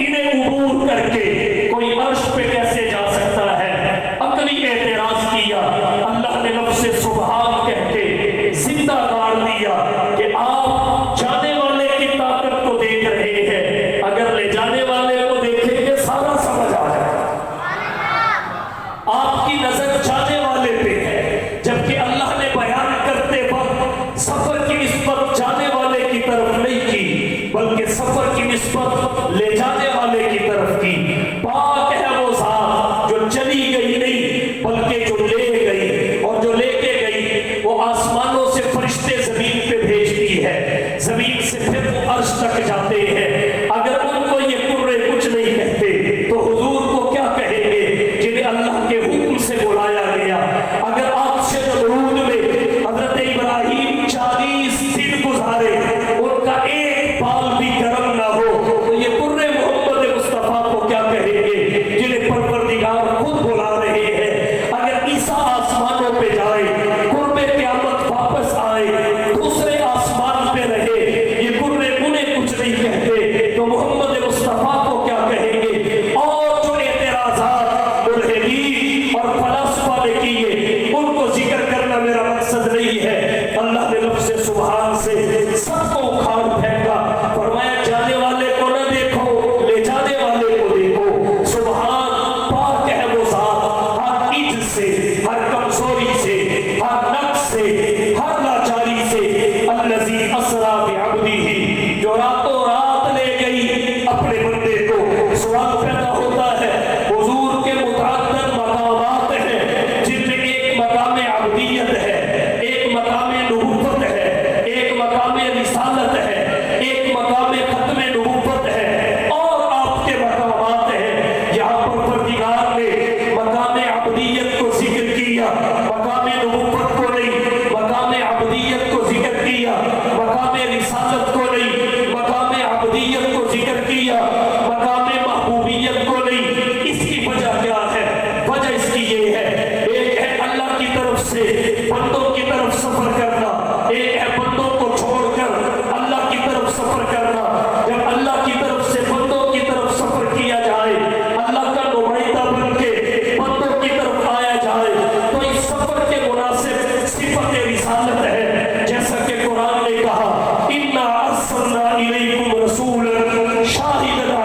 انہیں عبور کر کے کوئی عرش پہ کیسے جا سکتا ہے؟ عقلی اعتراض کیا، اللہ نے لفظ سبحان کہہ کے زندہ گاڑ دیا کہ آپ جانے والے کی طاقت کو دیکھ رہے ہیں، اگر لے جانے والے کو دیکھیں گے سارا سمجھ آ جائے گا۔ آپ کی نظر جانے والے پہ ہے، جبکہ اللہ نے بیان کرتے وقت سفر کی نسبت جانے والے کی طرف نہیں کی، بلکہ سفر کی نسبت لے جانے والے کی طرف کی۔ پاک ہے وہ ذات جو چلی گئی نہیں بلکہ جو لے گئی، اور جو لے کے گئی وہ آسمانوں سے فرشتے زمین پہ بھیجتی ہے، زمین سے پھر وہ عرش تک جاتے ہیں۔ اگر ان کو یہ کرے کچھ نہیں کہتے تو حضور کو کیا کہیں گے جنہیں اللہ کے حکم سے بلایا گیا؟ اگر آپ سے نمرود میں حضرت ابراہیم 40 دن گزارے، ان کا ایک بال بھی گرم نہ ہو، تو یہ کرے محمد مصطفیٰ کو کیا کہیں گے جنہیں پروردگار خود بلا رہے ہیں؟ اگر عیسیٰ آسمانوں پہ جائے، قرب قیامت واپس آئے، دوسرے آسمان پہ رہے، یہ کرے انہیں کچھ نہیں کہتے، تو محمد مصطفیٰ کو کیا کہیں گے؟ اور جو اعتراضات ملحدین اور فلاسفہ نے کیے ان کو ذکر کرنا میرا مقصد نہیں ہے۔ اللہ نے لفظ سبحان سے سب کو اکھاڑ پھینکا، فرمایا جانے والے کو نہ دیکھو، لے جانے والے کو دیکھو۔ سبحان، پاک ہے وہ ذات ہر عجز سے، ہر کمزوری سے، ہر نقص سے، ہر لاچاری سے۔ الذی اسریٰ بعبدہ، جو راتوں رات لے گئی اپنے بندے کو۔ سوال پیدا ہوتا ہے، حضور کے متعدد مقامات ہیں جن میں ایک مقام عبدیت ہے، ایک مقام نبوت ہے، ایک مقام رسالت ہے، ایک مقام ختم نبوت ہے، اور آپ کے مقامات ہیں جہاں پروردگار نے مقام عبدیت کو ذکر کیا، مقام نبوت کو نہیں، مقام عبدیت کو ذکر کیا، مقام رسالت کو نہیں، مقام عبدیت کو ذکر کیا، مقام محبوبیت کو نہیں۔ اس کی وجہ کیا ہے؟ وجہ اس کی یہ ہے، ایک ہے اللہ کی طرف سے بندوں کی طرف سفر کرنا، ایک ہے بندوں کو چھوڑ کر اللہ کی طرف سفر کرنا۔ جب اللہ کی طرف سے بندوں کی طرف سفر کیا جائے، اللہ کا نمائندہ بن کے بندوں کی طرف آیا جائے، تو اس سفر کے مناسب صفت رسالت ہے، جیسا کہ قرآن نے کہا اِنَّا أَرْسَلْنَا إِلَيْكُمْ رَسُولًا شَاهِدًا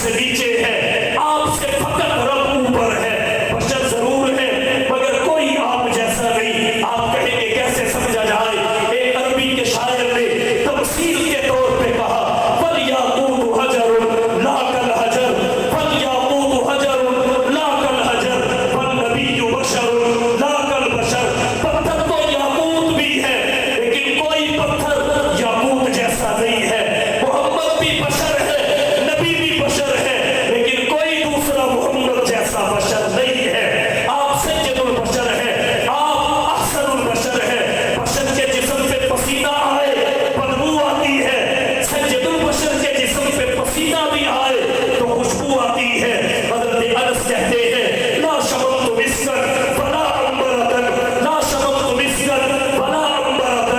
سے نیچے ہے، آپ سے فقط رب اوپر ہے، بشر ضرور ہے مگر کوئی آپ جیسا نہیں۔ آپ کہیں گے کیسے سمجھا جائے؟ ایک عربی کے شاعر نے تمثیل کے طور پہ کہا فَلْيَقُولُ حَجَرٌ لَا كَالْحَجَرِ فَلْيَقُولُ حَجَرٌ لَا كَالْحَجَرِ فَالنَّبِيُّ بَشَرٌ لَا كَالْبَشَرِ۔ پتھر تو یاقوت بھی ہے لیکن کوئی پتھر یاقوت جیسا نہیں ہے۔ محمد بھی بشر ہے، نبی بھی بشر ہے، لیکن کوئی دوسرا محمد جیسا بشر نہیں ہے۔ آپ سید البشر ہیں، آپ احسن البشر ہیں۔ بشر کے جسم پہ پسینہ آئے بدبو آتی ہے، سید البشر کے جسم پہ پسینہ بھی آئے تو خوشبو آتی ہے۔ حضرت انس کہتے ہیں لا شممت مسکن فلا عنبرۃ، لا شممت مسکن فلا عنبرۃ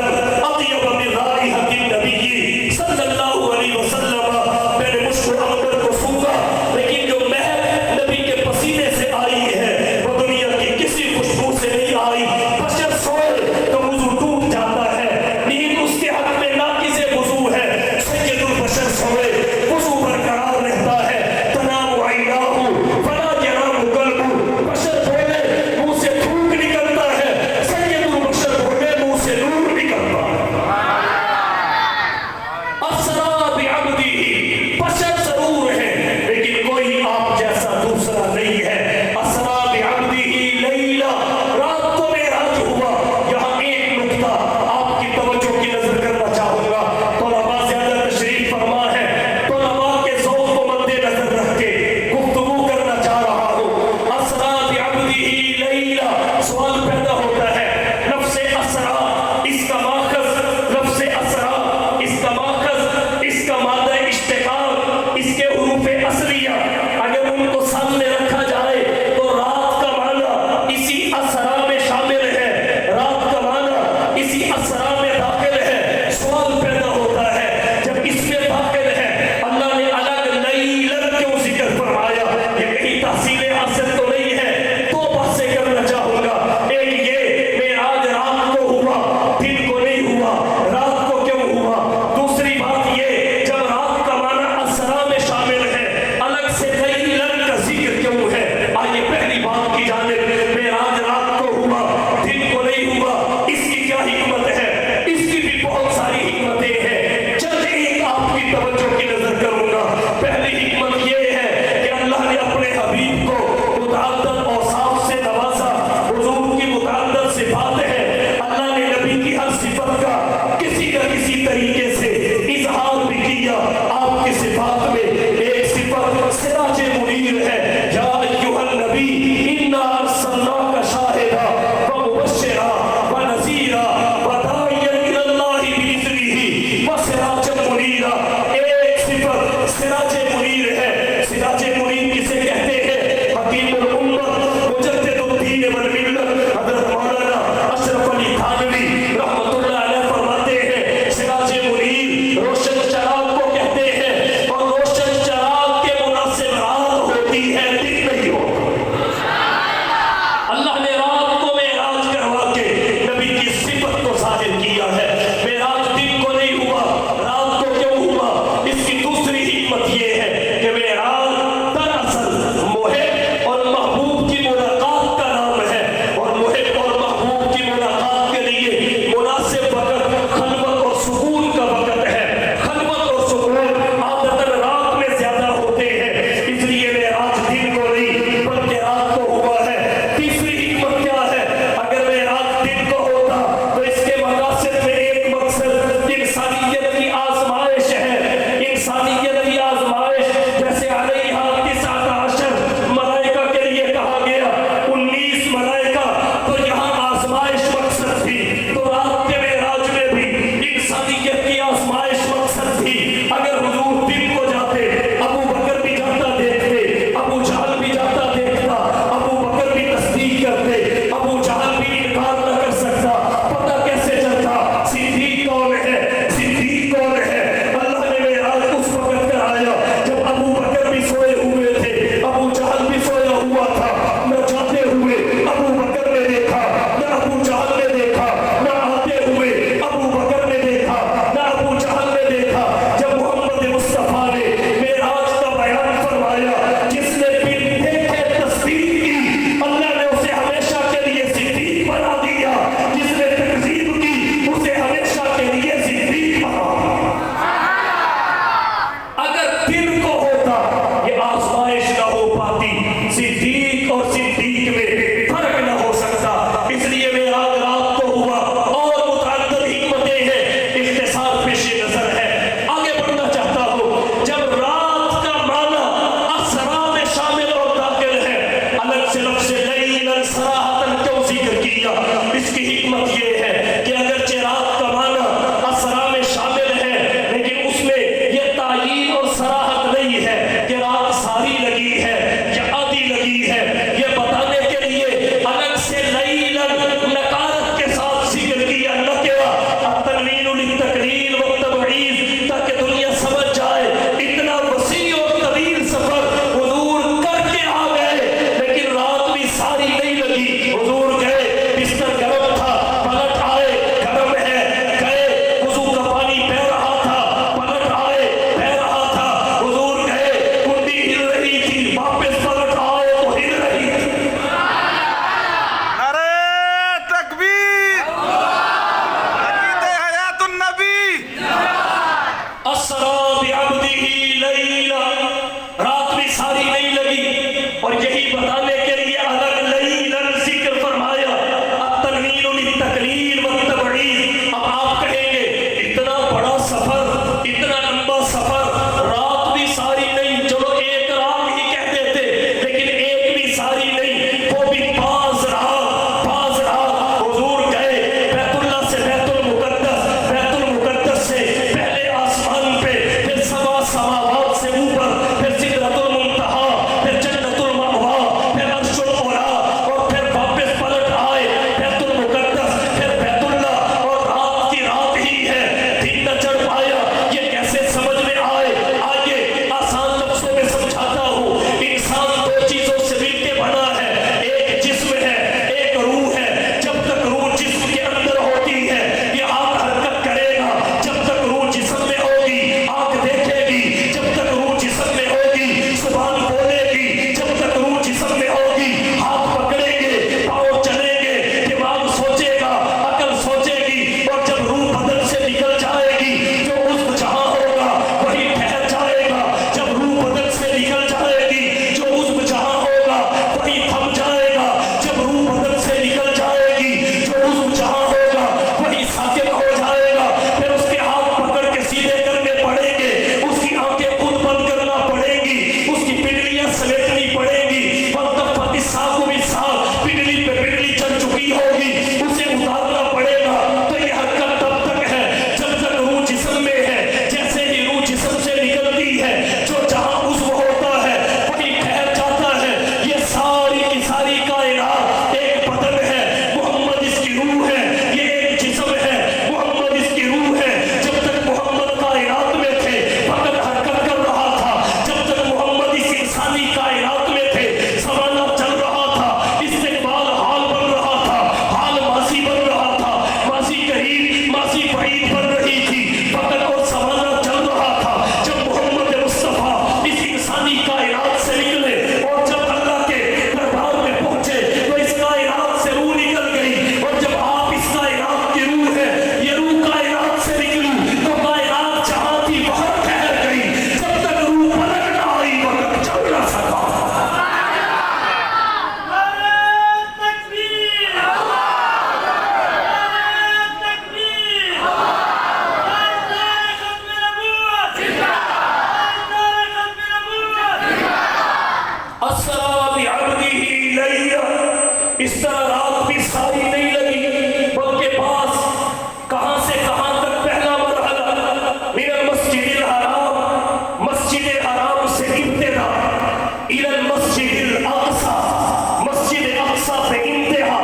اطیب من رائحۃ النبی صلی اللہ علیہ وسلم۔ میں نے مشک عنبر کو سونگا لیکن جو مہک نبی کے پسینے سے آئی ہے وہ دنیا کی کسی خوشبو سے نہیں آئی۔ بشر سوئے تو وضو ٹوٹ جاتا ہے، نیند اس کے حق میں ناقض وضو ہے۔ سید البشر سوئے وضو برقرار رہتا ہے، تنام عیناہ فلا ینام قلبہ۔ بشر بولے منہ سے تھوک نکلتا ہے، سید البشر بولے منہ سے نور نکلتا ہے۔ اسرا بعبدہ، بشر ضرور ہے لیکن کوئی آپ جیسا دوسرا نہیں ہے۔ اسرا بعبدہ لیلا، رات کو معراج ہوا۔ یہاں ایک نکتہ آپ کی توجہ کی نظر کرنا چاہوں گا، طلباء زیادہ تشریف فرما ہے، طلباء کے ذوق کو مد نظر رکھ کے گفتگو کرنا چاہ رہا ہوں۔ اسرا بعبدہ لیلا، سوال پیدا ہوتا ہے لفظ اسرا اس کا ماخذ، لفظ اسرا اس کا ماخذ، اس کا مادہ اشتقاق، اس کے حروف اصلیہ اگر ان کو سامنے رکھا جائے تو رات کا معنی اسی اسرا میں شامل ہے، رات کا معنی اسی اسرا میں داخل ہے۔ سوال پیدا ہوتا ہے جب اس میں داخل ہے اللہ نے الگ لیلن کیوں ذکر فرمایا؟ یہ کہیں تحصیل حاصل تو نہیں ہے؟ دو باتیں کرنا چاہوں گا۔ ایک یہ معراج رات کو ہوا، دن کو نہیں ہوا، رات کو کیوں ہوا؟ دوسری بات یہ جب رات کا معنی اسرا میں شامل ہے الگ سے لیلن کا ذکر کیوں ہے؟ آئیے پہلی بات کی جانب، معراج رات کو ہوا دن کو نہیں ہوا، اس کی کیا حکمت ہے؟ اس کی بھی بہت ساری حکمتیں ہیں، چند ایک آپ کی توجہ کی نظر کروں گا۔ پہلی حکمت یہ ہے کہ اللہ نے اپنے حبیب کو متعدد اوصاف سے نوازا، حضور کی متعدد صفات ہیں، اللہ نے نبی کی ہر صفت کا کسی نہ کسی طریقے سے اظہار بھی کیا۔ آپ کی صفات میں ایک صفت سراج منیر ہے، یا ایھا النبی انا ارسلناک شاہدا ومبشرا ونذیرا وداعیا الی اللہ باذنہ وسراجا منیرا۔ ایک صفت سراج منیر ہے۔ سراج منیر کسے کہتے ہیں؟ حکیم الامت، مجدد الدین والملت حضرت مولانا اشرف علی تھانوی رحمۃ اللہ علیہ فرماتے ہیں سراج منیر روشن چراغ کو کہتے ہیں، اور روشن چراغ کے مناسب رات ہوتی ہے، دن نہیں ہوتا۔ اللہ نے رات کو معراج کروا کے نبی کی صفت کو ظاہر کیا ہے۔ معراج دن کو نہیں ہوا، رات کو کیوں ہوا؟ اس کی دوسری حکمت یہ ہے کہ معراج دراصل محب اور محبوب کی ملاقات کا نام ہے، اور محب اور محبوب کی ملاقات کے لیے مناسب وقت خلوت اور سکون کا وقت ہے۔ خلوت اور سکون عادتاً رات میں زیادہ ہوتے ہیں، اس لیے معراج دن کو نہیں بلکہ رات کو ہوا ہے۔ تیسری حکمت کیا ہے؟ اگر معراج دن کو ہوتا تو اس کے مقاصد میں ایک مقصد انسانیت کی آزمائش ہے۔ انسانیت کی آزمائش جیسے علیہ اور یہی بتانے کے لیے الگ لیلن ذکر فرمایا، التنوین للتقلیل والتبعید۔ اب آپ کہیں گے اتنا بڑا سفر، اتنا لمبا سفر، رات بھی ساری نہیں، چلو ایک رات ہی کہہ دیتے، لیکن ایک بھی ساری نہیں، وہ بھی بعض رات حضور گئے بیت اللہ سے بیت المقدس سے پہلے آسمان پہ، پھر سبع سماوات سے اوپر، پھر سدرۃ المنتہا، پھر جنت المأوا، پھر عرش العلا، اور پھر واپس پلٹ آئے بیت المقدس، پھر بیت اللہ، اور رات کی رات ہی ہے، دن نہ چڑھ پایا۔ یہ کیسے سمجھ میں آئے؟ آئیے آسان لفظوں میں سمجھاتا ہوں۔ انسان دو چیزوں سے مل کے بنا ہے، ایک جسم ہے، ایک روح ہے۔ جب تک روح جسم کے اندر ہوتی ہے یہ آنکھ حرکت کرے گا، جب تک روح جسم میں ہوگی آنکھ دیکھے گی، جب تک روح جسم میں ہوگی زبان بولے گی، جب تک روح جسم میں ہوگی ہاتھ پکڑیں گے، پاؤں چلیں گے، دماغ سوچے گا، عقل سوچے گی۔ اور جب روح بدن سے نکل جائے گی جو عضو جہاں ہوگا وہی ٹھہر جائے گا، جب روح بدن سے نکل جائے گی جو عضو جہاں ہوگا وہی تھم جائے گا، جب روح بدن سے نکل جائے گی جو عضو جہاں ہوگا وہی ساکت ہو جائے گا۔ پھر اس کے ہاتھ پکڑ کے سیدھے کرنے پڑیں گے، اس کی آنکھیں خود بند کرنا پڑیں گی، اس کی پنڈلیاں سمیٹنی پڑیں گی، وقت الساق بالساق، پنڈلی پہ پنڈلی چڑھ چکی ہوگی، اسے اتارنا پڑے گا۔ تو یہ حرکت تب تک ہے جب تک روح جسم میں ہے، جیسے ہی روح جسم سے نکلتی ہے جو جہاں عضو ہوتا ہے وہی ٹھہر جاتا ہے۔ یہ ساری کی ساری کائنات ایک بدن ہے، محمد اس کی روح ہے، یہ ایک جسم ہے، محمد اس کی روح ہے۔ جب تک محمد کائنات میں تھے وقت حرکت کر رہا تھا، جب تک محمد اس انسانی کائنات میں تھے زمانہ چل رہا تھا، استقبال حال بن رہا تھا، حال ماضی بن رہا تھا، ماضی قریب ماضی بعید بن رہی تھی، وقت اور زمانہ چل رہا تھا۔ جب محمد مصطفیٰ اس انسانی کائنات سے نکلے اور جب اللہ کے دربار میں پہنچے تو اس کائنات سے روح نکل گئی، اور جب آپ اس کائنات کی روح ہے، یہ روح کائنات سے نکلی تو کائنات جہاں تھی وہاں ٹھہر گئی، جب تک روح پلٹ نہ آئی وقت چل نہ سکا۔ اسرا بعبدہ لیلا، اس طرح رات بھی ساری نہیں لگی، بلکہ پاس کہاں سے کہاں تک پہلا مرحلہ من المسجد الحرام، مسجد حرام سے ابتدا الی المسجد الاقصی، مسجد اقصی پہ انتہا،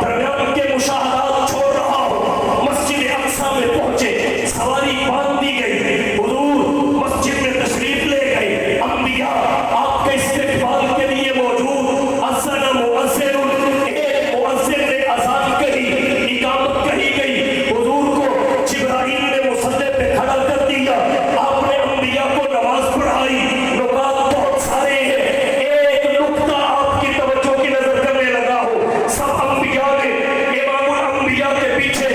درمیان کے مشاہدات چھوڑ رہا ہوں، مسجد اقصی میں پہنچے، سواری باندھ دی گئی، حضور مسجد میں تشریف لے گئے، انبیاء آپ کے استقبال کے لیے موجود، اذن مؤذن، ایک مؤذن نے اذان کہی، اقامت کہی گئی، حضور کو جبرائیل نے مصلی پہ کھڑا کر دیا، آپ نے انبیاء کو نماز پڑھائی۔ نکات بہت سارے ہیں، ایک نکتہ آپ کی توجہ کی نظر کرنے لگا ہو، سب انبیاء نے امام الانبیاء کے پیچھے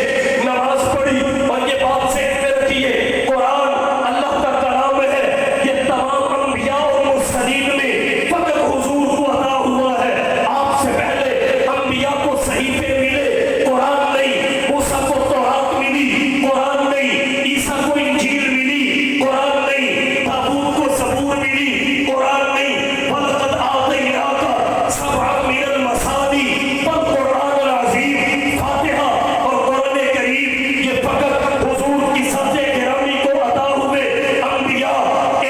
نماز پڑھی، اور یہ بات ذہن میں رکھیے، قرآن اللہ کا کلام ہے، یہ تمام انبیاء اور مرسلین میں فقط حضور کو عطا ہوا ہے۔ آپ سے پہلے انبیاء کو صحیفے ملے، قرآن نہیں، موسیٰ کو تورات ملی، قرآن نہیں، عیسیٰ کو انجیل ملی، قرآن نہیں، داؤد کو زبور ملی، قرآن نہیں، وَلَقَدْ آتَيْنَاكَ سَبْعًا مِنَ الْمَثَانِي وَالْقُرْآنَ الْعَظِيمِ، فاتحہ اور قرآن کریم یہ فقط حضور کی ذات گرامی کو عطا ہوئے۔ انبیاء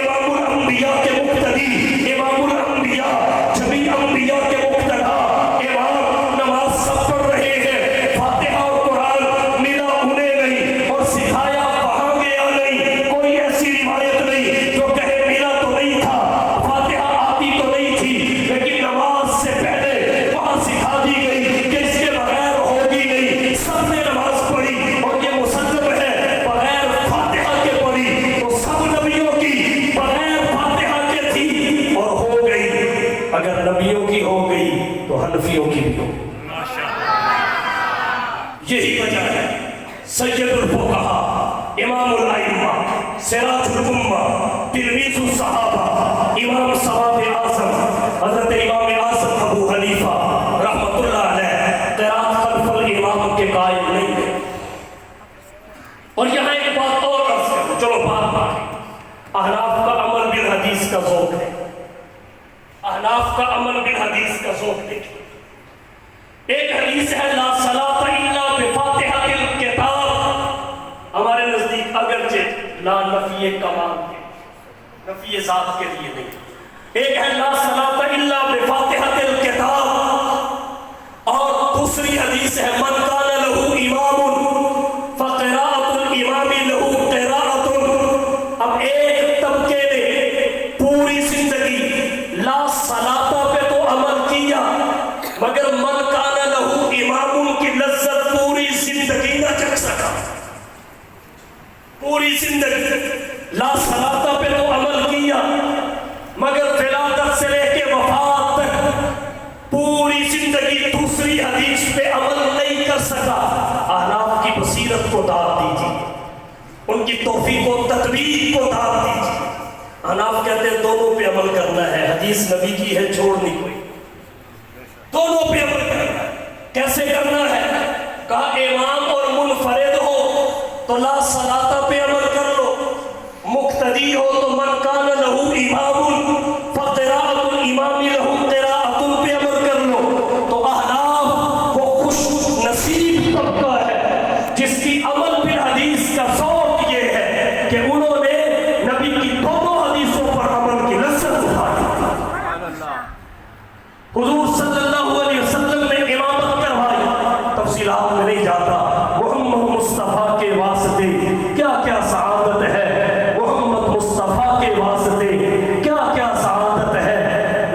امام الانبیاء کے مقتدی، امام الانبیاء جبھی انبیاء کے مقتدا، امام نماز سب پڑھ رہے ہیں، فاتحہ اور قرآن ملا انہیں نہیں اور سکھایا وہاں گیا نہیں، کوئی ایسی روایت نہیں جو کہے ملا تو نہیں تھا، فاتحہ آتی تو نہیں تھی، لیکن نماز سے پہلے وہاں سکھا دی گئی کہ اس کے بغیر ہوگی نہیں، سب نے نماز پڑھی، اور یہ مسلم ہے بغیر فاتحہ کے پڑھی، تو سب نبیوں کی بغیر فاتحہ کے تھی اور ہو گئی، اگر نبیوں کی ہو گئی تو حنفیوں کی بھی ہو۔ یہی وجہ ہے سید الفقہا، امام الائمہ، سراج الامہ، تلمیذ الصحابہ، امام ثواب اعظم حضرت امام آپ کا عمل بالحدیث کا ذوق دیکھیں. ایک حدیث ہے لا صلاۃ الا بفاتحۃ الکتاب. ہمارے نزدیک اگرچہ لا نفی کمال ہے، نفی ذات کے لیے نہیں. ایک ہے لا صلاۃ الا بفاتحۃ الکتاب، اور دوسری حدیث ہے من کان لہ امام فقراءۃ الامام لہ قراءۃ. اب ایک طبقے نے پوری زندگی لا صلاۃ پہ تو عمل کیا، مگر من کان لہ امام کی لذت پوری زندگی نہ چکھ سکا. پوری زندگی لا صلاۃ پہ تو عمل کیا، مگر ولادت سے لے کے وفات تک پوری زندگی دوسری حدیث پہ عمل نہیں کر سکا. احناف کی بصیرت کو داد دیجیے، ان کی توفیق و تدبیر کو داد دیجیے. احناف کہتے ہیں دونوں پہ عمل کرنا ہے، حدیث نبی کی ہے چھوڑنی کوئی، دونوں پہ عمل کرنا ہے. کیسے کرنا ہے؟ کہا امام اور منفرد ہو تو لا صلاۃ پہ عمل کر لو، مقتدی ہو تو من کان لہ امام فقراءۃ الامام لہ قراءۃ پہ عمل کر لو. تو احناف وہ خوش نصیب طبقہ ہے جس کی عمل بالحدیث کا ذوق یہ ہے کہ انہوں نے نبی کی دونوں حدیثوں پر عمل کی لذت اٹھائی. حضور صلی اللہ علیہ وسلم نے امامت کروائی، تفصیلات میں نہیں جاتا. محمد مصطفیٰ کے واسطے کیا کیا سعادت ہے، محمد مصطفیٰ کے واسطے کیا کیا سعادت ہے.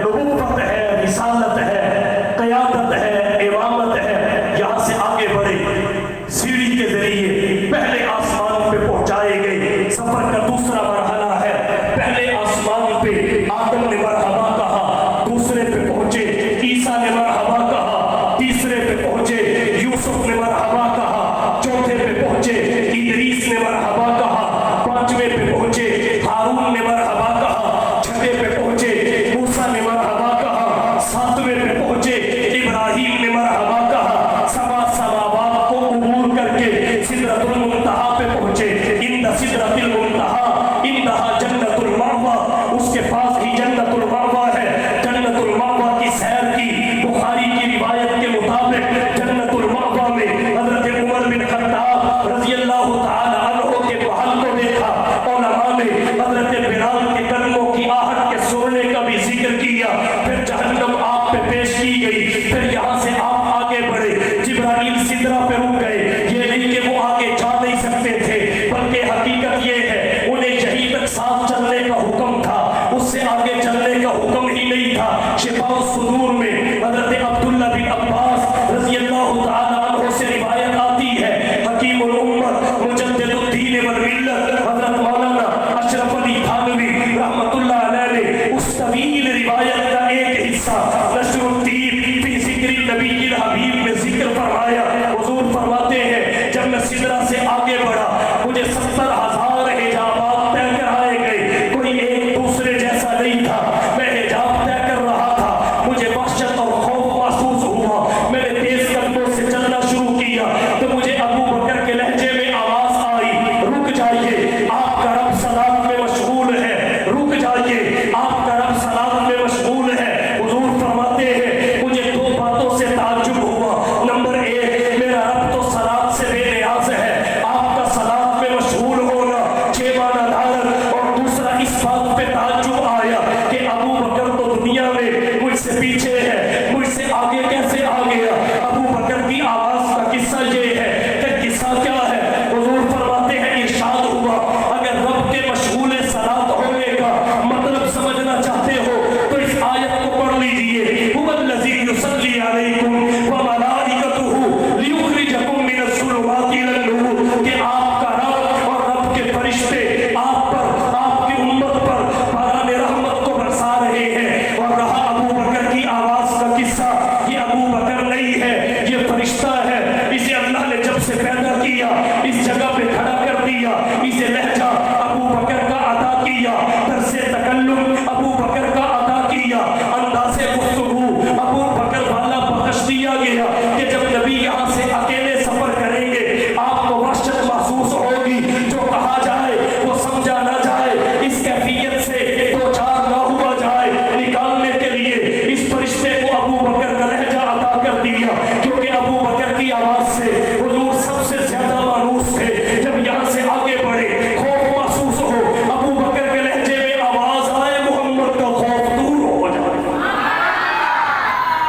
نبوت ہے، رسالت ہے، قیادت ہے، امامت ہے. یہاں سے آگے بڑھے، سیڑھی کے ذریعے پہلے آسمان پہ پہنچائے گئے. سفر کا دوسرا مرحلہ ہے. پہلے آسمان پہ آدم نے مرحبا کہا، دوسرے پہ پہنچے عیسیٰ نے مرحبا کہا، تیسرے پہ پہنچے یوسف نے مرحبا کہا، چوتھے پہ پہنچے ادریس نے مرحبا کہا، پانچویں پہ پہنچے ہارون نے مرحبا کہا، چھٹے پہ پہنچے موسیٰ نے مرحبا کہا، ساتویں پہ پہنچے ابراہیم نے مرحبا کہا. سبع سماوات کو عبور کر کے سدرۃ المنتہا پہ پہنچے. عند سدرۃ المنتہا عندہا جنت المأویٰ، اس کے پاس ہی جنت المأویٰ ہے. جنت المأویٰ کی سیر کی. بخاری کی روایت کے مطابق جنت المأویٰ میں حضرت عمر بن خطاب رضی اللہ تعالی عنہ کے بحل کو دیکھا. علماء نے حضرت بلال کے قدموں کی آہٹ کے سننے کا بھی ذکر کیا. پھر جہنم آپ پہ پیش کی گئی. پھر یہاں سے آپ آگے بڑھے. جبرائیل سدرہ پہ رک گئے. یہ نہیں کہ وہ آگے جا نہیں سکتے تھے، بلکہ حقیقت یہ ہے انہیں یہیں تک ساتھ چلنے کا حکم تھا، اس سے آگے چلنے کا حکم ہی نہیں تھا. شفاء الصدور میں حضرت عبداللہ بن عباس رضی اللہ تعالی عنہ سے روایت آتی ہے. حکیم الامت مجدد الدین والملت حضرت مولانا اشرف علی تھانوی رحمۃ اللہ علیہ نے اس طویل روایت کا ایک حصہ نشر الدین فی ذکر النبی الحبیب میں ذکر فرمایا. حضور فرماتے ہیں جب میں سدرہ سے آگے بڑھا مجھے 70,000 حجابات طے کرائے گئے. کوئی ایک دوسرے جیسا نہیں تھا. میں حجاب طے کر رہا تھا، مجھے وحشت اور خوف محسوس ہوا. میں نے تیز قدموں سے چلنا شروع کیا تو مجھے ابو بکر کے لہجے میں آواز آئی، رک جائیے، آپ کا رب صلاۃ میں مشغول ہے. رک جائیے، آپ کا رب صلاۃ میں مشغول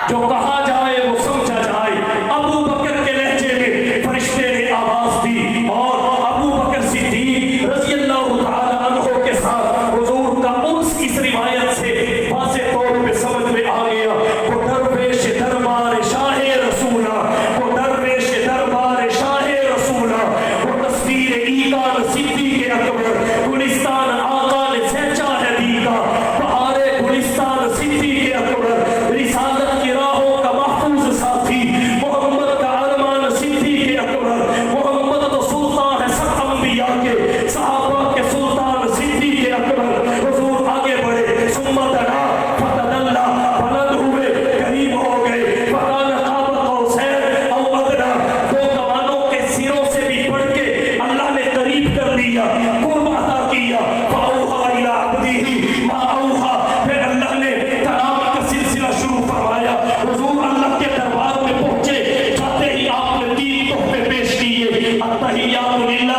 جو کہا جائے وہ سمجھا جائے۔ ابو بکر کے لہجے میں فرشتے نے آواز دی اور ابو بکر صدیق رضی اللہ تعالی عنہ کے ساتھ حضور کا انس اس روایت سے واضح طور پہ سمجھ میں آ گیا۔ وہ درویش دربار شاہ رسولہ، وہ درویش دربار شاہ رسولہ، وہ تصویر ایقان صدیق اکبر، گلستان آقا نے سینچا ہے دیکھا، بہار گلستان صدیق اکبر، رسالت کی راہوں کا محفوظ ساتھی، محمد کا ارمان صدیق اکبر، محمد تو سلطان ہے سب انبیاء کے، صحابہ کے سلطان صدیق اکبر۔ حضور آگے بڑھے، ثم دنا فتدلا، بلند ہوئے، قریب ہو گئے، فکان قاب قوسین او ادنی، دو کمانوں کے سروں سے بھی بڑھ کے اللہ نے قریب کر لیا، قرب عطا کیا۔ فاوحا الی عبدہ ما اوحا، پھر اللہ نے کلام کا سلسلہ شروع فرمایا۔ حضور اللہ کے دربار میں پہنچے، جاتے ہی آپ نے تین تحفے پیش کیے، التحیات للہ،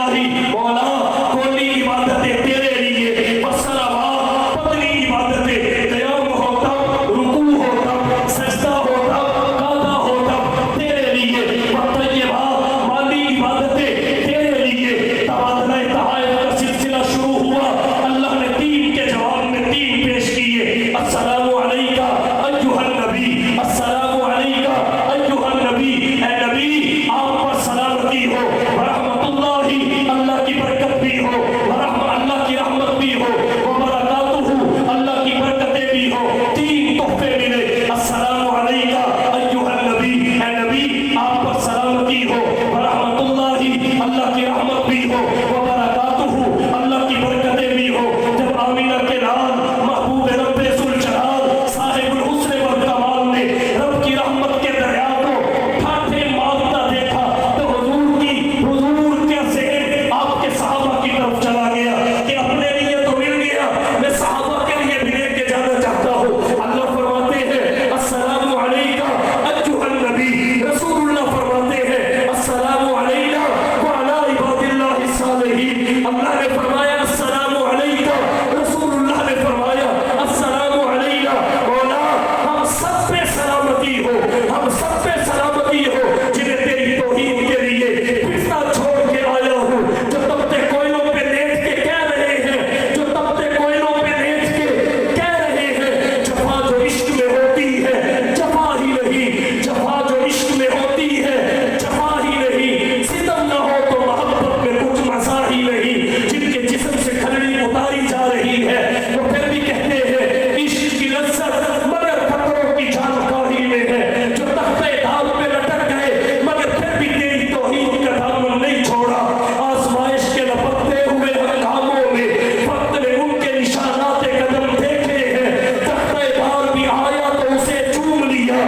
مولا کلی عبادتیں تیرے لیے، والصلوات، پتلی عبادتیں، قیام ہو تب، رکوع ہو تب، سجدہ ہو تب، قعدہ ہو تب تیرے لیے، والطیبات، مالی عبادتیں تیرے لیے۔ تبادلہ تحائف کا سلسلہ شروع ہوا، اللہ نے تین کے جواب میں تین پیش کیے۔ السلام علیکہ ایھا النبی، السلام علیکہ ایھا النبی، اے نبی آپ پر سلامتی ہو، ورحمۃ اللہ، اللہ کی برکت بھی ہو، اللہ کی رحمت بھی ہو، وبرکاتہ، اللہ کی برکتیں بھی ہو۔ تین تحفے ملے، السلام علیکہ ایھا النبی، اے نبی آپ پر سلامتی ہو، ورحمۃ اللہ، اللہ کی رحمت بھی ہو، وبرکاتہ، اللہ کی برکتیں بھی ہو۔ جب آمینہ کے لال محبوب رب ذوالجلال صاحب الحسن والکمال نے رب کی رحمت کے دریا کو ٹھاٹھے مارتا دیکھا تو حضور کے ذہن آپ کے صحابہ کی طرف چلا گیا کہ اپنے لیے تو مل گیا، میں صحابہ کے لیے بھی لے کے جانا چاہتا ہوں۔ اللہ فرماتے ہیں السلام علیکہ ایھا النبی، رسول اللہ فرماتے ہیں السلام علینا وعلی عباد اللہ الصالحین۔ اللہ نے فرمایا السلام علیکہ، رسول اللہ نے فرمایا السلام علینا، مولا ہم سب پہ سلامتی ہو، ہم سب پہ سلامتی ہو، جنہیں تیری توحید کے لیے فتنہ چھوڑ کے آیا ہوں، جو تبتے کوئلوں پہ لیٹ کے کہہ رہے ہیں، جو تبتے کوئلوں پہ لیٹ کے کہہ رہے ہیں، جفا جو عشق میں ہوتی ہے جفا ہی نہیں، جفا جو عشق میں ہوتی ہے جفا ہی نہیں، ستم نہ ہو تو محبت میں کچھ مزہ ہی نہیں۔ جن کے جسم سے کھلڑی اتاری جا رہی ہے وہ پھر بھی کہتے ہیں عشق کی لذت مگر پتھروں کی جانکاری میں ہے، جو تختہ دار پہ لٹک گئے مگر پھر بھی تیری توحید کا دامن نہیں چھوڑا۔ آزمائش کے لپکتے ہوئے ہنگاموں میں وقت نے ان کے نشانات قدم دیکھے ہیں، تختہ دار بھی آیا تو اسے چوم لیا،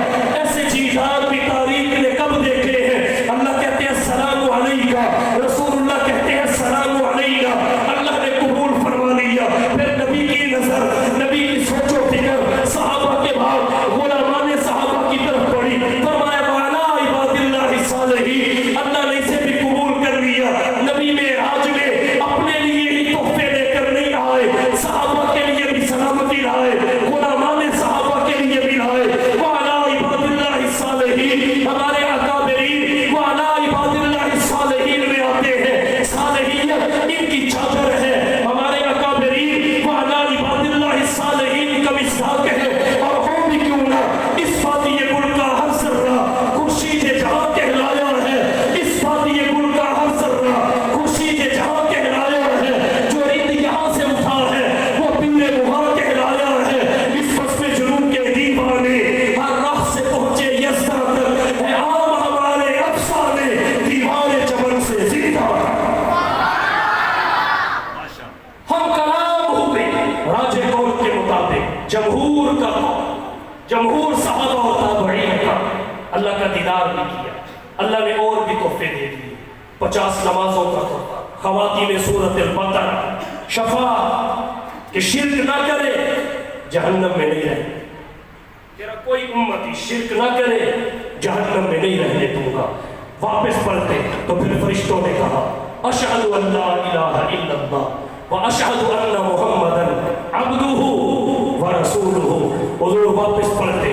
ایسے چیزات بھی تاریخ نے کب دیکھے ہیں۔ اللہ کہتے ہیں السلام علیکہ، رسول اللہ کہتے ہیں السلام علیکہ، اللہ نے قبول فرما لیا۔ پھر نبی کی نظر، نبی کی سوچ و فکر صحابہ کے بعد غلامان صحابہ کی طرف پڑی، فرمایا وعلی عباد اللہ الصالحین، اللہ نے اسے بھی قبول کر لیا۔ نبی معراج میں اپنے لیے ہی تحفے لے کر نہیں آئے، صحابہ کے لیے بھی سلامتی لائے، غلامان صحابہ کے لیے بھی لائے۔ وعلی عباد اللہ الصالحین، ہمارے اکابرین وعلی عباد اللہ الصالحین میں آتے ہیں، صالحیت ان کی چادر ہے۔ ہمارے اکابرین وعلی عباد اللہ الصالحین کا مصداق ہے، اور ہو بھی کیوں نہ اس وادی گل کا ہر ذرہ خورشید جہاں کہلایا ہے، اس وادی گل کا ہر ذرہ خورشید جہاں کہلایا ہے، جو رند یہاں سے اٹھا ہے وہ پیر وہاں کہلایا ہے۔ اس فصل جنوب کے دیوانے ہر راہ سے پہنچے یزدہ تک، ہے عام ہمارے افسانے دیوار جبل سے زندہ۔ ہم کلام ہوئے راج قول کے مطابق جمہور کا، جمہور صحابہ و تابعین کا، اللہ کا دیدار بھی کیا۔ اللہ نے اور بھی تحفے دے دیے، 50 نمازوں کا تحفہ، خواتین سورۃ البقرہ، شفاعت کہ شرک نہ کرے جہنم میں نہیں رہے، تیرا کوئی امتی شرک نہ کرے جہنم میں نہیں رہنے دوں گا۔ واپس پڑھتے تو پھر فرشتوں نے کہا اشہد ان لا الہ الا اللہ واشہد ان محمدا عبدہ ورسولہ۔ حضور واپس پڑھتے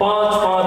5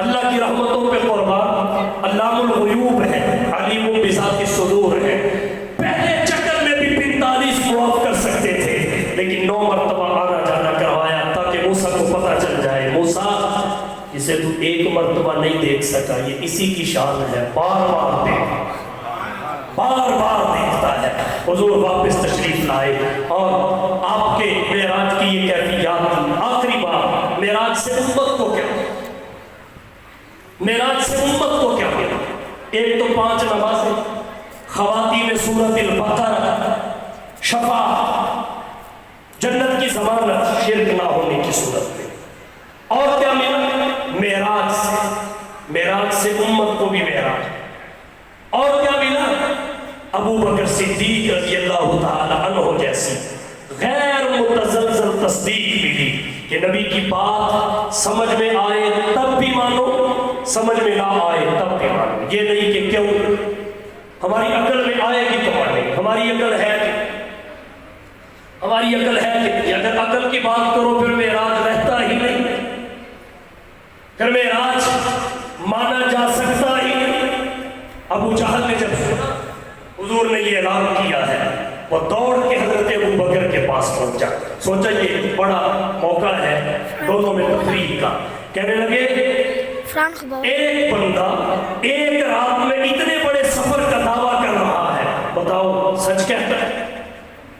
اللہ کی رحمتوں پہ قربان، علام الغیوب ہے، علیم بذات الصدور ہے. پہلے چکر میں بھی 45 معاف کر سکتے تھے، لیکن 9 مرتبہ آنا جانا کروایا تاکہ موسیٰ کو پتہ چل جائے موسیٰ جسے تو ایک مرتبہ نہیں دیکھ سکا یہ اسی کی شان ہے، بار بار دیکھتا ہے. حضور واپس تشریف لائے اور آپ کے معراج کی یہ کیفیات تھی. آخری بار معراج سے امت کو کیا، معراج سے امت کو کیا کیا؟ ایک تو 5 نمازیں، خواتین سورۃ البقرہ، شفاعت، جنت کی ضمانت شرک نہ ہونے کی صورت میں. اور کیا ملا؟ معراج سے امت کو بھی معراج. اور کیا ملا؟ ابو بکر صدیق رضی اللہ تعالی عنہ جیسی غیر متزلزل تصدیق ملی کہ نبی کی بات سمجھ میں آئے تب بھی مانو، سمجھ میں نہ آئے تب بھی مانو. یہ نہیں کہ کیوں ہماری عقل میں آئے گی تو مانے. ہماری عقل ہے کہ اگر عقل کی بات کرو پھر معراج رہتا ہی نہیں، پھر معراج مانا جا سکتا ہی نہیں. ابو جہل نے جب سنا حضور نے یہ اعلان کیا ہے، وہ دوڑ کے حضرت ابو بکر کے پاس پہنچا. سوچا یہ بڑا موقع ہے دونوں میں تفریح کا. کہنے لگے ایک بندہ ایک رات میں اتنے بڑے سفر کا دعویٰ کر رہا ہے، بتاؤ سچ کہتا ہے؟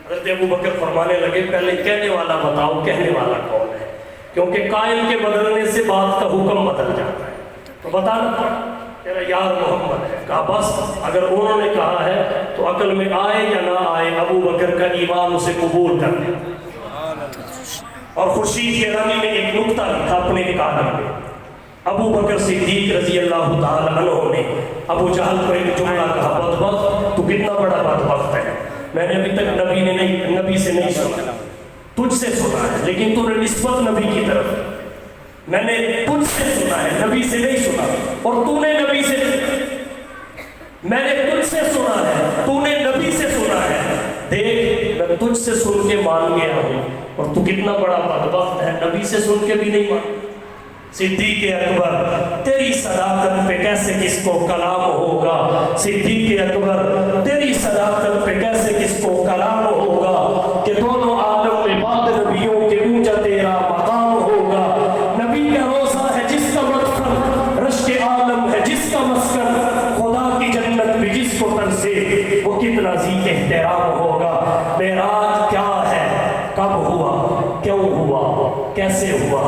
حضرت ابو بکر فرمانے لگے پہلے کہنے والا بتاؤ، کہنے والا کون ہے؟ کیونکہ قائل کے بدلنے سے بات کا حکم بدل جاتا ہے. تو بتانا پڑا تیرا یار محمد ہے. کہا بس اگر انہوں نے کہا ہے تو عقل میں آئے یا نہ آئے ابو بکر کا ایمان اسے قبول کر لے. اور خورشید کے رانی میں ایک نکتہ لکھا اپنے کالم میں. ابو بکر صدیق رضی اللہ تعالی عنہ نے ابو جہل کو ایک جملہ کہا، بدبخت تو کتنا بڑا بدبخت ہے، میں نے ابھی تک نبی سے نہیں سنا، تجھ سے سنا ہے لیکن تو نے نسبت نبی کی طرف، میں نے تجھ سے سنا ہے نبی سے نہیں سنا، اور تو نے نبی سے، میں نے تجھ سے سنا ہے تو نے نبی سے سنا ہے. دیکھ میں تجھ سے سن کے مان گیا ہوں اور تو کتنا بڑا بدبخت ہے، نبی سے سن کے بھی نہیں مان. صدیق اکبر تیری صداقت پہ کیسے کس کو کلام ہوگا، صدیق اکبر تیری صداقت پہ کیسے کس کو کلام ہوگا کہ دونوں عالم میں بعد نبیوں کے اونچا تیرا مقام ہوگا. نبی کا روزہ ہے جس کا مدخل، رشک عالم ہے جس کا مسکن، خدا کی جنت بھی جس کو ترسے وہ کتنا ذی احترام ہوگا. معراج کیا ہے، کب ہوا، کیوں ہوا، کیسے ہوا،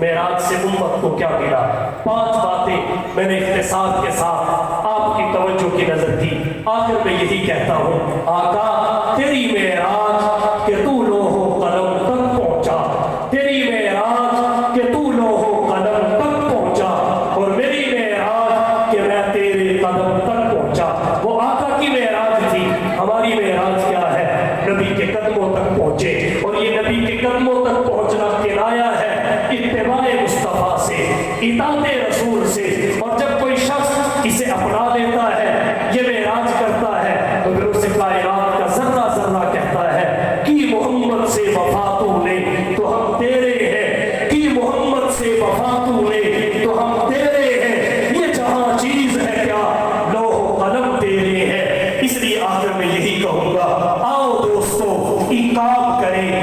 معراج سے امت کو کیا ملا؟ 5 باتیں میں نے اختصار کے ساتھ آپ کی توجہ کی نظر دی. آخر میں یہی کہتا ہوں آقا تیری معراج کہ تو لوح و قلم تک پہنچا، تیری معراج کہ تو لوح و قلم تک پہنچا، اور میری معراج کہ میں تیرے قدم تک پہنچا. وہ آقا کی معراج تھی، ہماری معراج کیا ہے؟ نبی کے قدموں تک پہنچے. اور یہ نبی کے قدموں تک پہنچنا کنایا ہے اتباع مصطفیٰ سے، اطاعت رسول سے. اور جب کوئی شخص اسے اپنا لیتا ہے، یہ معراج کرتا ہے، تو پھر اسے کائنات کا ذرہ ذرہ کہتا ہے کہ محمد سے وفا تو نے تو ہم تیرے ہیں، کہ محمد سے وفا تو نے تو ہم تیرے ہیں. یہ جہاں چیز ہے کیا لوح و قلم تیرے ہیں. اس لیے آخر میں یہی کہوں گا آؤ دوستو ایقاب کریں